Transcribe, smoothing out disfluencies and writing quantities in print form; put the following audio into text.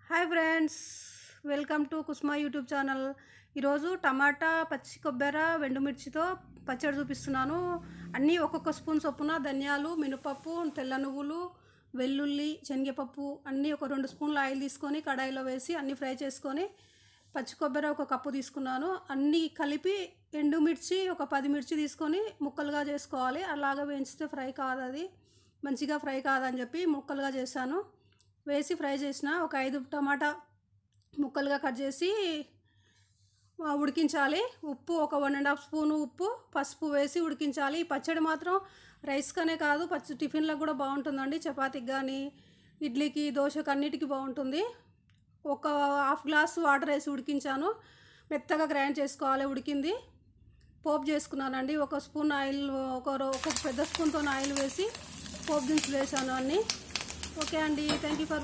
Hi friends, welcome to Kusma YouTube channel. ఈరోజు టమాటా, పచ్చి కొబ్బరి, ఎండుమిర్చితో పచ్చడి చూపిస్తున్నాను. అన్నీ ఒక్కొక్క స్పూన్ చొప్పున ధనియాలు, మినపప్పు, తెల్ల నువ్వులు, వెల్లుల్లి, శనగపప్పు అన్నీ ఒక 2 స్పూన్ల ఆయిల్ తీసుకొని కడాయిలో వేసి అన్నీ ఫ్రై చేసుకొని, పచ్చి కొబ్బరి ఒక కప్పు తీసుకున్నాను. అన్నీ కలిపి ఎండుమిర్చి ఒక 10 మిర్చి తీసుకొని ముక్కలుగా చేసుకోవాలి. అలాగా వేయించితే ఫ్రై కాదు, అది మంచిగా ఫ్రై కాదని చెప్పి ముక్కలుగా చేశాను. వేసి ఫ్రై చేసిన ఒక 5 టమాటా ముక్కలుగా కట్ చేసి ఉడికించాలి. ఉప్పు ఒక 1.5 స్పూను ఉప్పు, పసుపు వేసి ఉడికించాలి. ఈ పచ్చడి మాత్రం రైస్కనే కాదు, టిఫిన్లకు కూడా బాగుంటుందండి. చపాతీకి కానీ, ఇడ్లీకి, దోశకు అన్నిటికీ బాగుంటుంది. ఒక హాఫ్ గ్లాస్ వాటర్ వేసి ఉడికించాను. మెత్తగా గ్రైండ్ చేసుకోవాలి. ఉడికింది. పోపు చేసుకున్నానండి. ఒక స్పూన్ ఆయిల్, ఒక పెద్ద స్పూన్తో ఆయిల్ వేసి పోపు దినుసులు వేసాను అన్నీ. ఓకే అండి, థ్యాంక్ యూ ఫర్